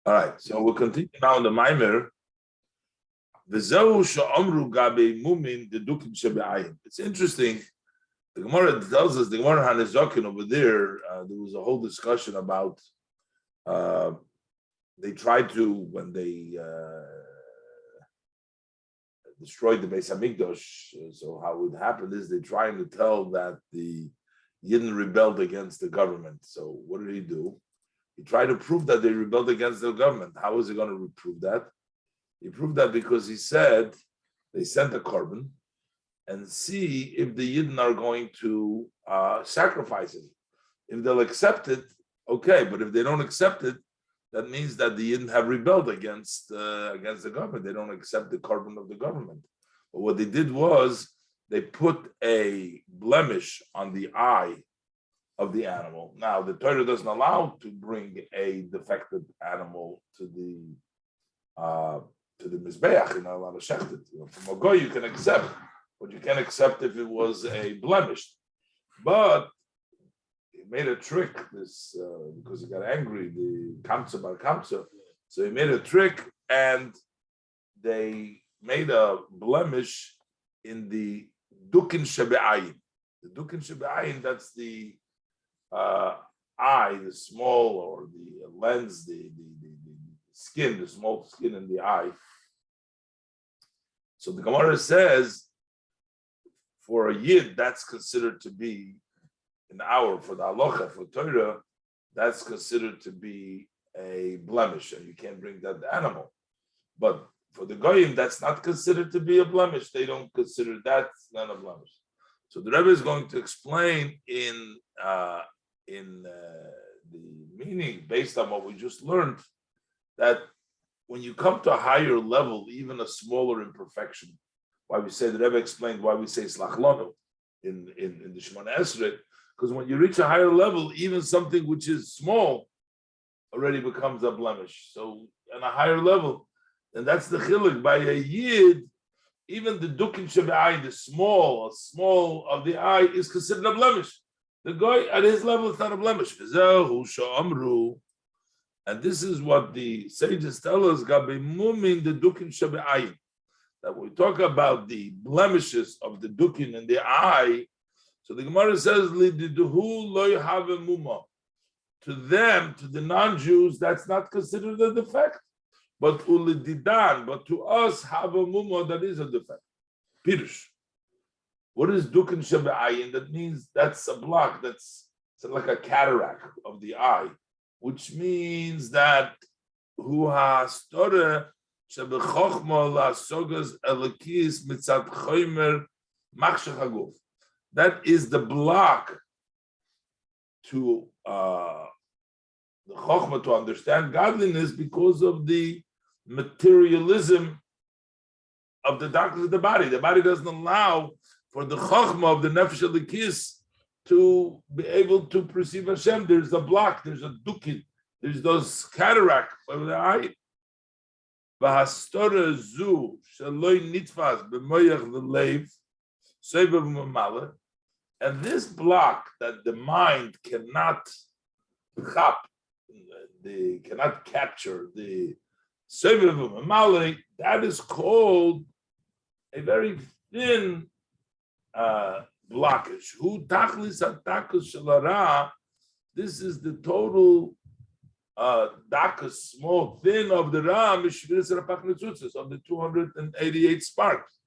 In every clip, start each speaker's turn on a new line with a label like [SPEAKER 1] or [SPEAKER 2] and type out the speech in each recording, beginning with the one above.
[SPEAKER 1] All right, so we'll continue now in the Maimer. It's interesting. The Gemara tells us, the Gemara Hanezokin over there, there was a whole discussion about they tried to, when they destroyed the Beis Hamikdash, so how it would happen is they're trying to tell that the Yidden rebelled against the government. So what did he do? He tried to prove that they rebelled against the government. How is he going to prove that? He proved that because he said they sent a korban and see if the Yidden are going to sacrifice it. If they'll accept it, okay. But if they don't accept it, that means that the Yidden have rebelled against the government. They don't accept the korban of the government. But what they did was they put a blemish on the eye of the animal. Now, the Torah doesn't allow to bring a defective animal to the Mizbeach. You're not allowed to shecht it. From a goy you can accept, but you can't accept if it was a blemish. But he made a trick, this because he got angry, the Kamsa bar Kamsa. So he made a trick and they made a blemish in the Dukin Shebe'ayin. The Dukin Shebe'ayin, that's the eye, the small, or the lens, the skin, the small skin in the eye. So the Gemara says, for a Yid, that's considered to be an hour. For the halacha, for Torah, that's considered to be a blemish, and you can't bring that animal. But for the Goyim, that's not considered to be a blemish. They don't consider that not a blemish. So the Rebbe is going to explain in the meaning, based on what we just learned, that when you come to a higher level, even a smaller imperfection, why we say, the Rebbe explained why we say slachlanu in the Shemona Esrei, because when you reach a higher level, even something which is small already becomes a blemish. So on a higher level, and that's the chiluk by a Yid, even the dukin shebe'ayin, the small of the eye, is considered a blemish. The guy at his level is not a blemish. And this is what the sages tell us, Gabi Mumin, the Dukin Shabe'ayin. That we talk about the blemishes of the Dukin in the eye. So the Gemara says, to them, to the non-Jews, that's not considered a defect. But to us, have a muma, that is a defect. Pirush. What is Dukin Shabe'ayin? That means that's a block, that's like a cataract of the eye, which means that who has Torah shebechochma lasogas elakis mitzat chomer machshach haguf. That is the block to the chochma to understand godliness because of the materialism of the doctrine of the body. The body doesn't allow for the chochma of the nefesh elakis to be able to perceive Hashem. There's a block, there's a dukin, there's those cataracts of the eye. V'hastora zu shaloi nitfas b'moyach v'leiv soivav mamala, and this block that the mind cannot capture, the soivav mamala, that is called a very thin blockage. Who tachlis atakus shalara? This is the total dakas, small, thin of the ram, of the 288 sparks.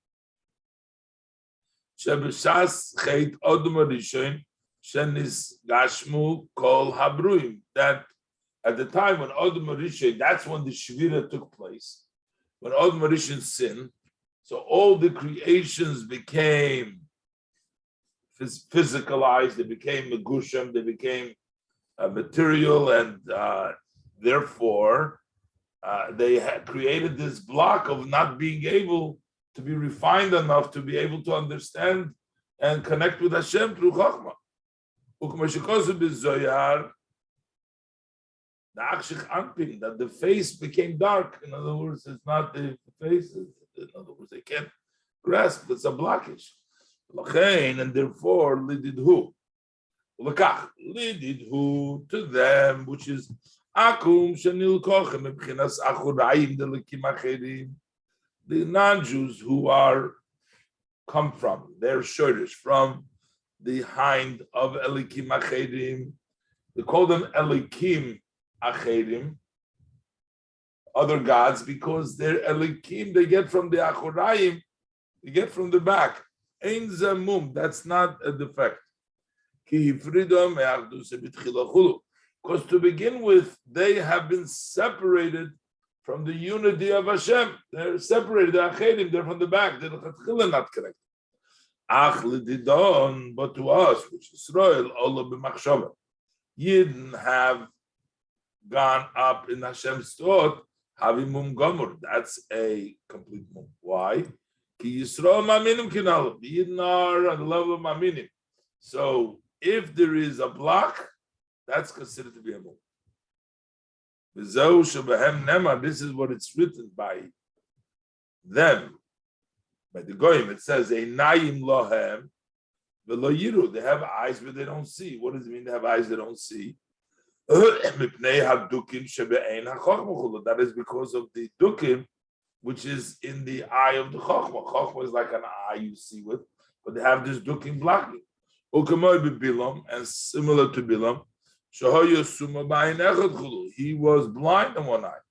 [SPEAKER 1] Shebeshas cheit odom rishon shenis gashmu kol habruim. That at the time when odom rishon, that's when the shvira took place. When odom rishon sinned, so all the creations became physicalized, they became megusham, they became material, and therefore they had created this block of not being able to be refined enough to be able to understand and connect with Hashem through Chachma. That the face became dark. In other words, it's not the face, in other words, they can't grasp, it's a blockage. And therefore, lididhu. Lididhu to them, which is The non-Jews who come from, they're shortish, from the hind of Elikim Achedim. They call them Elikim Achedim, other gods, because they're Elikim, they get from the Achorayim, they get from the back. Ein Zamum, that's not a defect. Because to begin with, they have been separated from the unity of Hashem. They're separated, they're Achedim, they're from the back, they're not connected. But to us, which is Israel, Allah b'machshava, Yidden have gone up in Hashem's thought, havimum gomor. That's a complete mum. Why? Ki Yisrael maminim kinal. The Yidden are on the level of maminim. So if there is a block, that's considered to be a mum. This is what it's written by them. By the Goyim, it says, Einayim lohem v'lo yiru. They have eyes, but they don't see. What does it mean they have eyes they don't see? That is because of the dukim, which is in the eye of the chokhmah. Chokhmah is like an eye you see with, but they have this dukim blocking. And similar to Bilam, he was blind in one eye.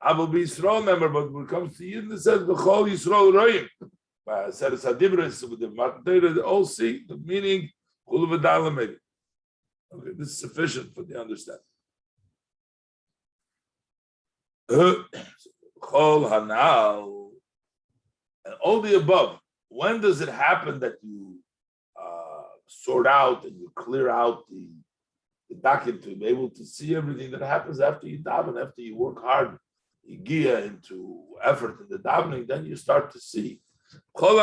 [SPEAKER 1] I will be Yisrael member, but when it comes to Yidden, it says the whole Yisrael Royim. Said it's Hadibris with the Matei, they all see the meaning. Maybe. Okay, this is sufficient for the understanding. Chol Hanal and all the above. When does it happen that you sort out and you clear out the document to be able to see everything that happens after you daven, after you work hard? You gear into effort in the davening, then you start to see. All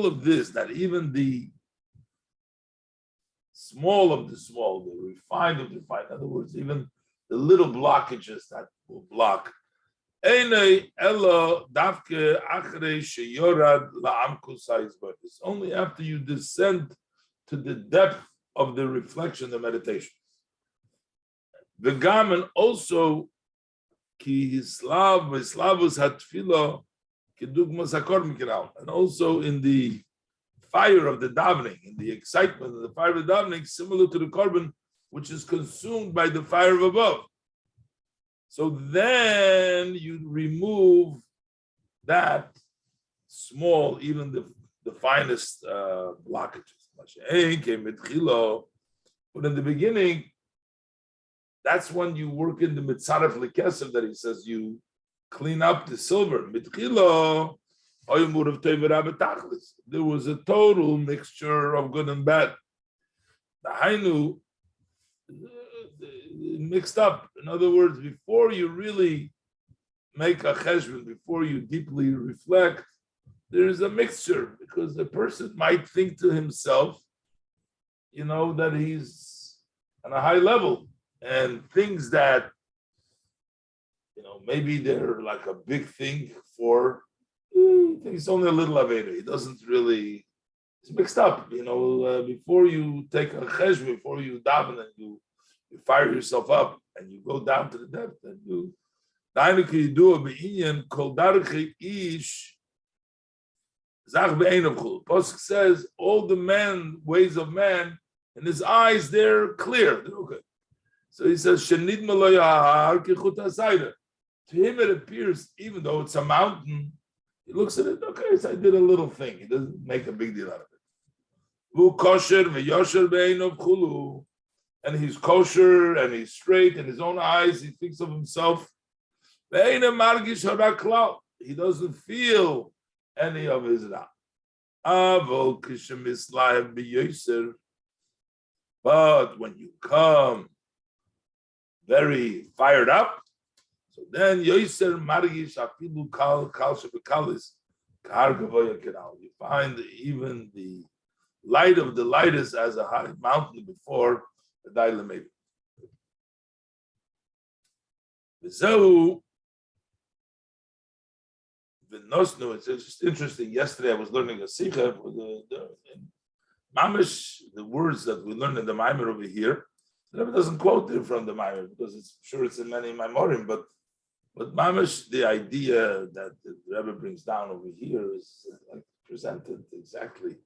[SPEAKER 1] of this, that even the small of the small, the refined of the refined, in other words, even the little blockages that will block. It's only after you descend to the depth of the reflection, the meditation. The garment also ki hislavus hatfila kedugmas hakor mikral, and also in the fire of the davening, in the excitement of the fire of the davening, similar to the korban, which is consumed by the fire of above. So then you remove that small, even the finest blockages. But in the beginning, that's when you work in the mitzaref lekeser that he says you clean up the silver. There was a total mixture of good and bad. The hainu mixed up. In other words, before you really make a cheshbon, before you deeply reflect, there is a mixture, because the person might think to himself, that he's on a high level. And things that, maybe they're like a big thing for, he's only a little Aveda. He doesn't really, it's mixed up. Before you take a chesh, before you daven and you fire yourself up and you go down to the depth and you, Pasuk says, all the ways of man, in his eyes, they're clear. They're okay. So he says, to him it appears, even though it's a mountain, he looks at it, okay, so I did a little thing. He doesn't make a big deal out of it. And he's kosher and he's straight in his own eyes. He thinks of himself. He doesn't feel any of his ra. But when you come very fired up, so then Yoiser Margish Afilu Kal Shebekalis Kar Gavoya Kenal. You find even the light of the lightest as a high mountain before the Daila maybe. So the Nosnu, it's just interesting. Yesterday I was learning a Sikha for Mamish, the words that we learn in the Maimer over here, the Rebbe doesn't quote it from the Maimer because it's sure it's in many Maimorim, but Mamish, the idea that the Rebbe brings down over here is like presented exactly.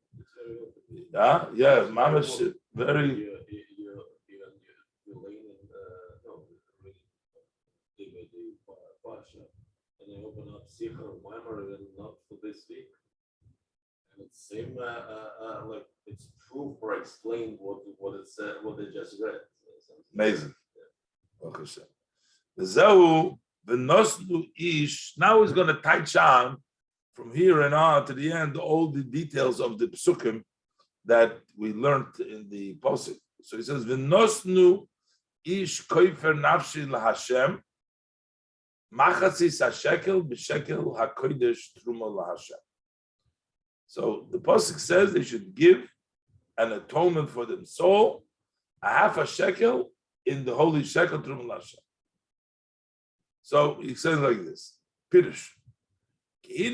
[SPEAKER 1] Yeah, Mamish, very.
[SPEAKER 2] And I open up Sikha or Weimar and not for this week. And it's same like it's proof or explain what it said, what they just read.
[SPEAKER 1] Amazing. Okay. Now he's going to touch on from here and on to the end all the details of the psukim that we learned in the posuk. So he says, "V'nosnu ish koifer nafshi laHashem." So the pasuk says they should give an atonement for them soul, a half a shekel in the holy shekel truma l'Hashem. So he says like this: Pirush. The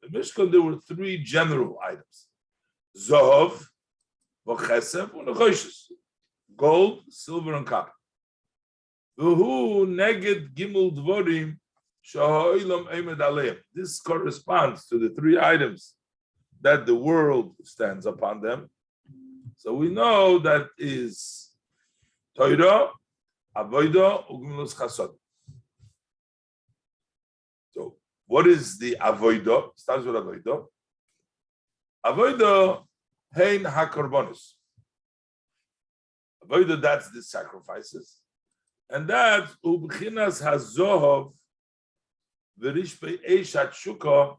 [SPEAKER 1] Mishkan there were three general items: Zohov, Chesef, and Nechoshes, gold, silver, and copper. This corresponds to the three items that the world stands upon them. So we know that is Torah, Avodah, Ugmilos Chasod. So what is the Avodah? Starts with Avodah. Avodah, Hein HaKorbanos. Avodah, that's the sacrifices. And that ubchinas hazohov v'rishpei eishat shuka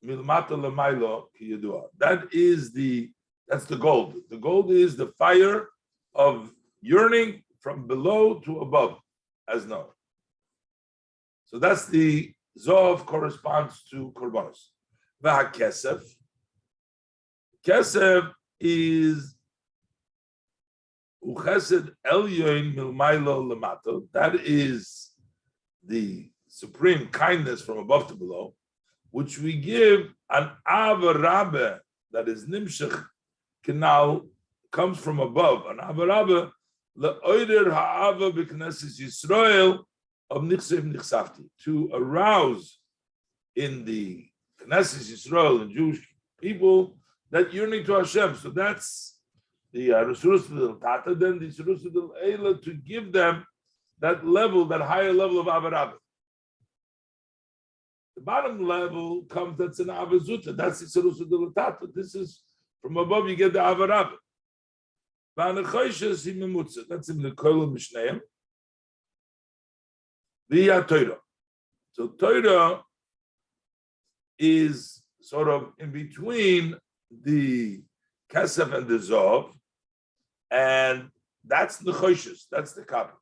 [SPEAKER 1] milmata lemailo kiyadua. That's the gold. The gold is the fire of yearning from below to above, as known. So that's the zohov corresponds to korbanos. V'hakesef. Kesef is Uchesed elyon milmailo lemato. That is the supreme kindness from above to below, which we give an avarabe that is nimshach canal comes from above. An avarabe leoider ha'ava b'knesses Yisrael of nichsev nichsafti, to arouse in the Knesset Yisrael and Jewish people that yearning to Hashem. So that's the Resurus del Tata, then the Resurus del Eila, to give them that level, that higher level of Avarabah. The bottom level comes, that's an Avazuta, that's the Resurus del Tata. This is from above, you get the Avarabah. That's in the Koil Mishneim. Via Torah. So Torah is sort of in between the Kesef and the Zov, and that's the Nechoshes, that's the copper.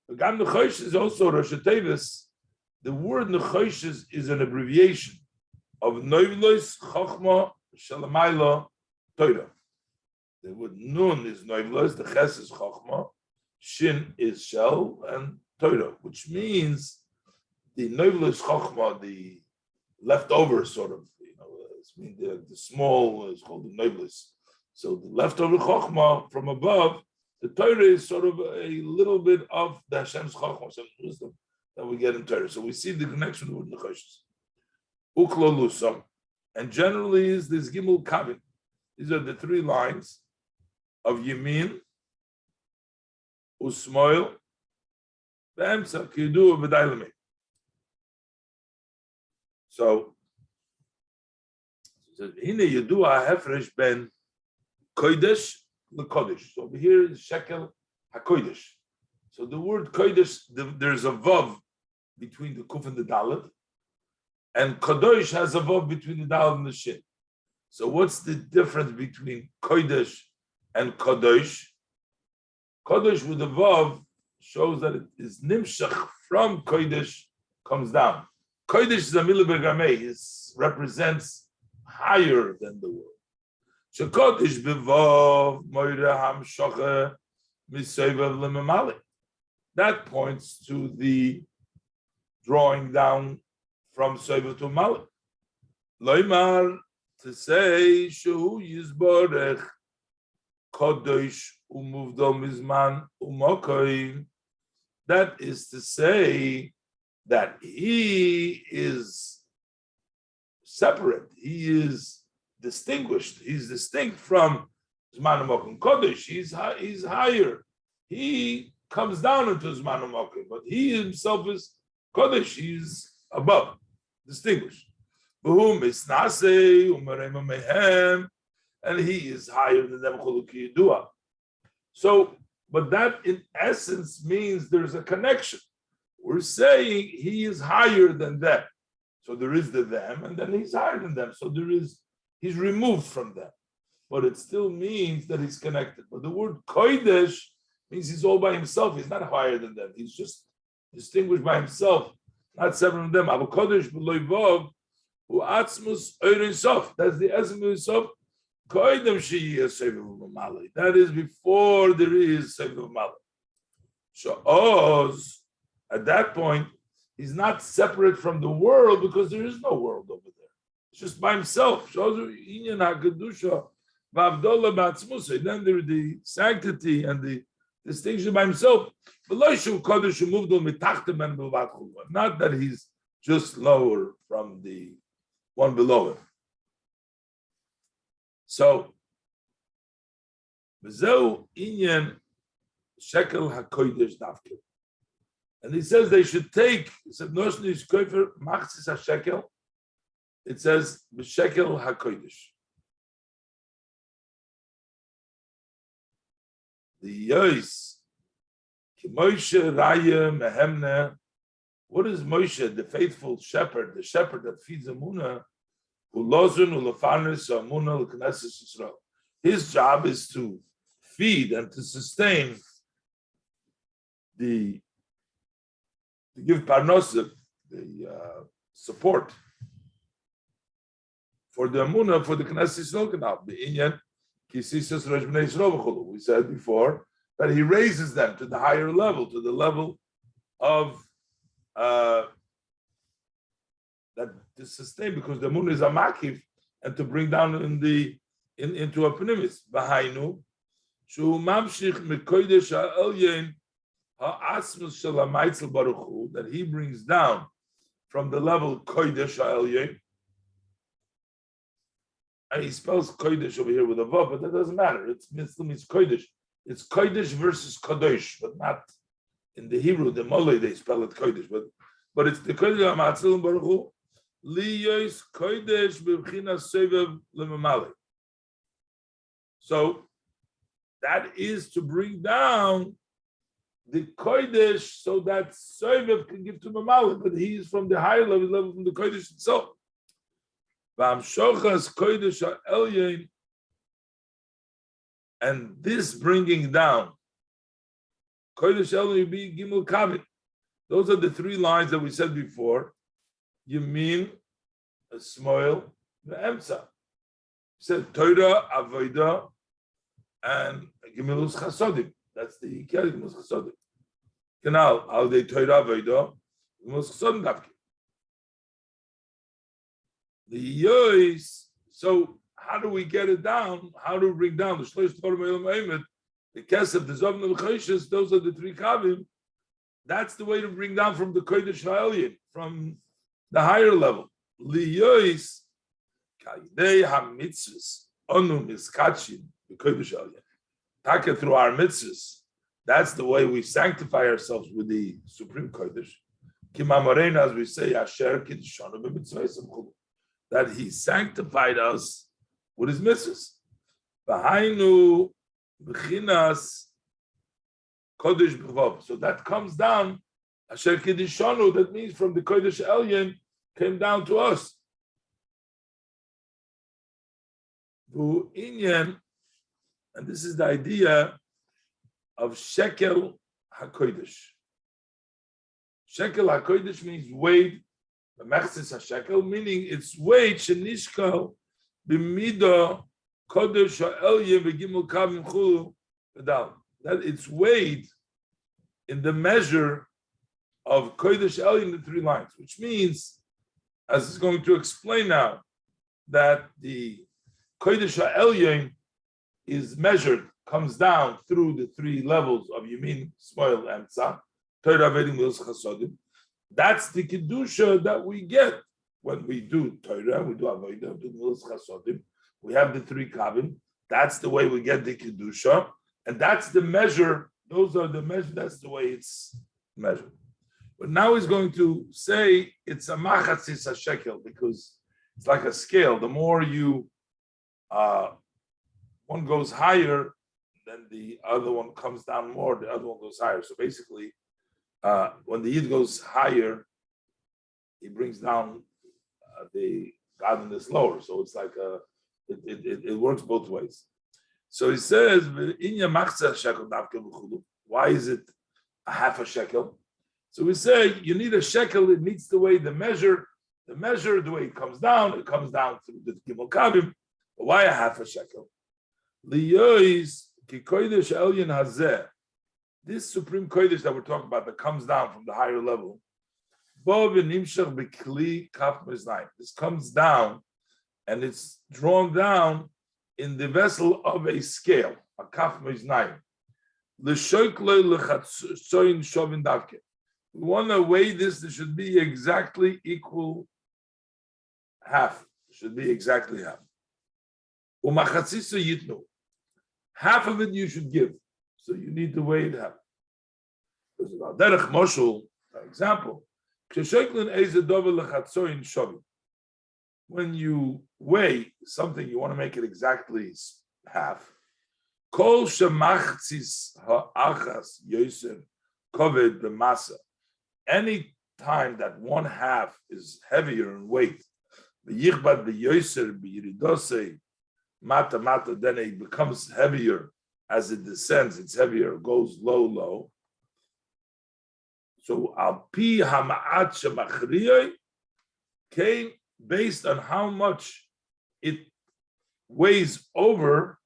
[SPEAKER 1] The Gam Nechoshes is also Rosh Tevis. The word Nechoshes is an abbreviation of Noivlos, Chochma, Shalamayla, Torah. The word Nun is Noivlos, the Ches is Chochma, Shin is Shel, and Torah, which means the Noivlos Chochma, the leftover sort of, the small is called the Noivlos. So the leftover Chochma from above, the Torah is sort of a little bit of the Hashem's Chochma, Hashem's wisdom that we get in Torah. So we see the connection with Nechoshes. Uklo Lusam. And generally is this Gimel Kavin. These are the three lines of Yemin, Usmoil, Be'emsa, Kidu, V'dailami. So it says, Hine Yedua Hefresh ben Kodesh leKodesh. So over here is Shekel HaKodesh. So the word Kodesh, there's a Vav between the Kuf and the Dalet, and Kodesh has a Vav between the Dalet and the Shin. So what's the difference between Kodesh and Kodesh? Kodesh with the Vav shows that it is Nimshach from Kodesh comes down. Kodesh is a Milah it represents higher than the world. Shekodesh bevav moira hamshoche misevav lememali. That points to the drawing down from Seva to Malik. Loimar to say Shehu Yizborech Kodesh Umuvdo Mizman Umokoim. That is to say that he is separate. He is distinguished. He's distinct from Zman Umokoim. Kodesh, he's higher. He comes down into Zman Umokoim, but he himself is Kodesh. He's above, distinguished. And he is higher than them. So, but that in essence means there's a connection. We're saying he is higher than them. So there is the them, and then he's higher than them. So he's removed from them. But it still means that he's connected. But the word kodesh means he's all by himself. He's not higher than them. He's just distinguished by himself, not separate from them. Abu kodesh b'loy vav hu atzmus oirin sof. That's the essence of sof. Koidem she'yeh seviv u'malei. That is before there is seviv u'malei. So Oz, at that point, he's not separate from the world because there is no world over there. It's just by himself. Then there the sanctity and the distinction by himself. Not that he's just lower from the one below him. So, shekel hakodesh davke. And he says they should take, he said, Noshnish kofer machzis hashekel. It says, b'shekel hakodesh. The Yois, ki Moshe raya mehemne. What is Moshe, the faithful shepherd, the shepherd that feeds Amunah, who lozun ulefarnes Amunah l'knesses Yisrael? His job is to feed and to sustain to give parnosim, the support for the Amunah, for the Knesset Yisrael canal. The Inyan Kisisas Rosh Bnei Yisrael. We said before that he raises them to the higher level, to the level of that to sustain, because the Amunah is a makif, and to bring down into a pnimis. B'hainu shu mamshich mekodesh ha'elyon ha'asmus shel ha'maitzel baruch hu, that he brings down from the level kodesh ha'elyon. And he spells kodesh over here with a vav, but that doesn't matter. It still means kodesh. It's kodesh versus kadosh, but not in the Hebrew. The Molay they spell it kodesh, but it's the kodesh ha'maitzel baruch hu. Liyos kodesh b'chinas sevev lemamale. So that is to bring down the kodesh so that sevev can give to mamale, but he is from the higher level from the kodesh itself. V'amshochas kodesh ha'elyon, and this bringing down kodesh ha'elyon be gimel kavit. Those are the three lines that we said before. Yamin, a smoil, the emsa. Said Torah, Avodah, and Gemilus Chasodim. That's the Ikea Gemilus Chasodim. Canal, how they Torah, Avodah, Gemilus Chasodim Davki. The Yois, so how do we get it down? How do we bring down the Shlosh Torah Me'elam Eimet, the Kesef, the Zovn and the Choshes? Those are the three Kavim. That's the way to bring down from the Kodesh Ha'elyon, from the higher level. Liyois kaidei hamitzvus onu miskachim b'kodesh ha'elyon. Taka through our mitzvahs. That's the way we sanctify ourselves with the supreme kodesh. Kimamorena, as we say, asher kiddushanu b'mitzvayim, that he sanctified us with his mitzvahs. V'hainu b'chinas kodesh b'vav. So that comes down. Asher Kiddishanu, that means from the Kodesh Elyon came down to us. Bu Inyan, and this is the idea of Shekel HaKodesh. Shekel HaKodesh means weight, the Mechzis HaShekel, meaning it's weight, Shenishkal, B'mido, Kodesh HaElyon, V'gimel Kavim Chulu, V'dal. That it's weighed in the measure of Kodesh Elyon in the three lines, which means, as it's going to explain now, that the Kodesh HaElyon is measured, comes down through the three levels of Yamin, Smoil, and Tzah. Torah Avedim Milos Chasodim. That's the Kedusha that we get when we do Torah, we do Avodah, we do Milos Chasodim. We have the three Kavim. That's the way we get the Kedusha. And that's the measure. Those are the measure. That's the way it's measured. But now he's going to say it's a machatzis shekel because it's like a scale. The more you, one goes higher, then the other one comes down more. The other one goes higher. So basically, when the yid goes higher, he brings down the godliness lower. So it's like it works both ways. So he says, why is it a half a shekel? So we say you need a shekel. It meets the way the measure, the way it comes down through the gimel kavim. But why a half a shekel? This supreme kodesh that we're talking about that comes down from the higher level. This comes down and it's drawn down in the vessel of a scale, a kaf meznaim. We want to weigh this. There should be exactly equal half. Should be exactly half. Half of it you should give. So you need to weigh it half. Derech Moshul, for example, when you weigh something, you want to make it exactly half. Kol shemachtzis ha'achas yoser koved b'masa. Any time that one half is heavier in weight, v'yichbad b'yoser b'yiridosei mata mata, then it becomes heavier as it descends. It's heavier, goes low. So al pi hama'at shemachriyoi came based on how much it weighs over.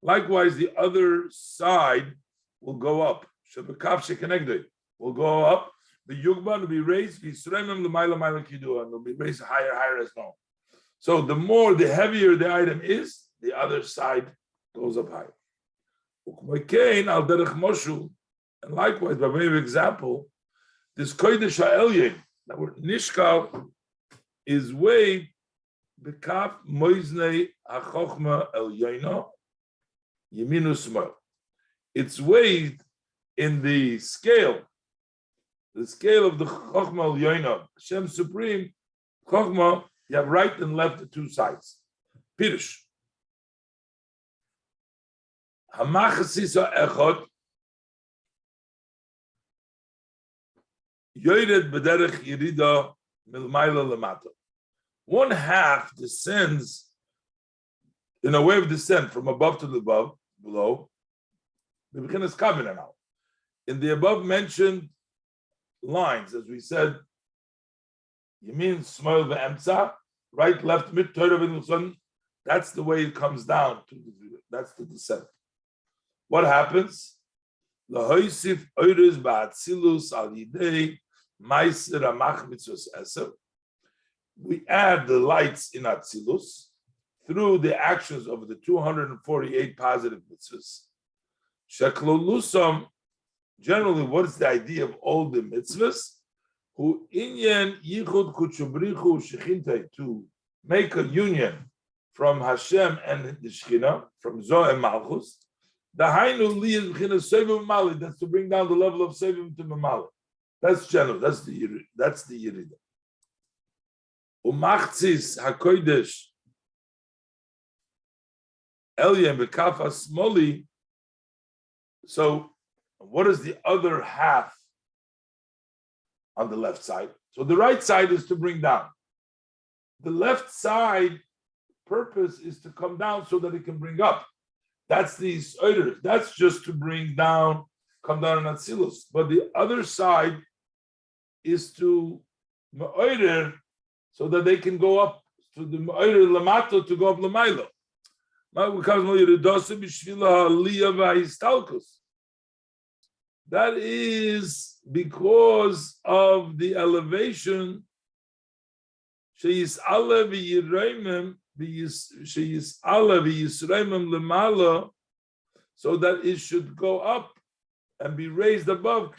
[SPEAKER 1] Likewise, the other side will go up. Will go up. The yugban will be raised. And will be raised higher as well. So the heavier the item is, the other side goes up higher. And likewise, by way of example, this kodesh ha'elyon, that word nishkal, is weighed b'kaf moiznei ha'chochma elyono yeminu smol. It's weighed in the scale of the chochma elyono. Hashem supreme chochma. You have right and left, the two sides. Pirush. Hamachasisa echot yored b'derech yirida milmayla lemata. One half descends in a way of descent from above to the below. In the above mentioned lines, as we said, Yamin, Smoil, ve'emtza, right, left, mid, Torah, v'nulson. That's the way it comes down. That's the descent. What happens? Lahoisif oiris ba'atzilus al yidei ma'aser amach mitzvos eser. We add the lights in Atzilus through the actions of the 248 positive mitzvahs. Sheklolusam, generally, what is the idea of all the mitzvahs? Who inyan yichud kuchubrichu shechinte, to make a union from Hashem and the Shechina, from Zoh and Malchus. The hainu liyaz b'china sevim mali, that's to bring down the level of sevim to mamali. That's general. That's the yirida. Umachtzis hakodesh elyon b'kafa smoli. So, what is the other half on the left side? So the right side is to bring down. The left side purpose is to come down so that it can bring up. That's these others. That's just to bring down, come down in Atzilus. But the other side is to me'oirer, so that they can go up to the me'oirer lamato, to go up lamailo. That is because of the elevation Sheyis'ala v'yireimim lemala, so that it should go up and be raised above.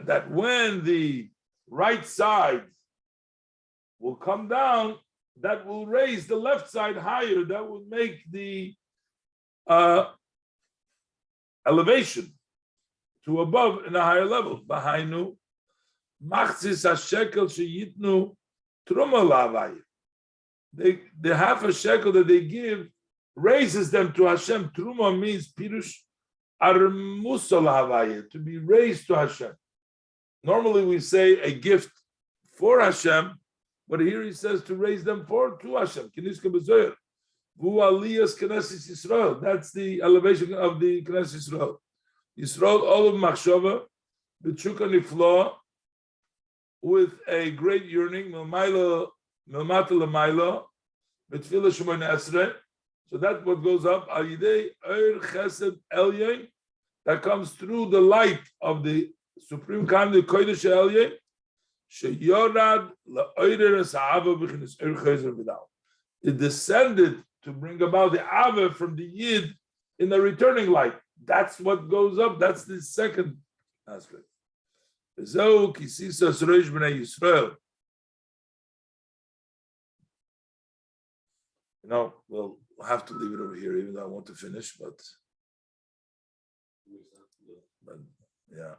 [SPEAKER 1] That when the right side will come down, that will raise the left side higher. That will make the elevation to above in a higher level. Bahainu, machzis hashekel sheyitnu truma la'avayim. The half a shekel that they give raises them to Hashem. Truma means pirush armusa la'avayim, to be raised to Hashem. Normally we say a gift for Hashem, but here he says to raise them to Hashem. Kiniska b'zoyer. Vu aliyas Knesset Yisrael. That's the elevation of the Knesset Yisrael. Yisrael all of machshava, b'tshuka nifla, with a great yearning, milmata l'mayla, b'tfila shemona esrei. So that's what goes up. Al yidei ohr chesed elyon, that comes through the light of the Supreme Khan, the Kodesh Elyon, sheyorad la'oireres ha'ava b'chinas ohr chesed v'dal. It descended to bring about the ava from the yid in the returning light. That's what goes up. That's the second aspect. We'll have to leave it over here, even though I want to finish, but yeah.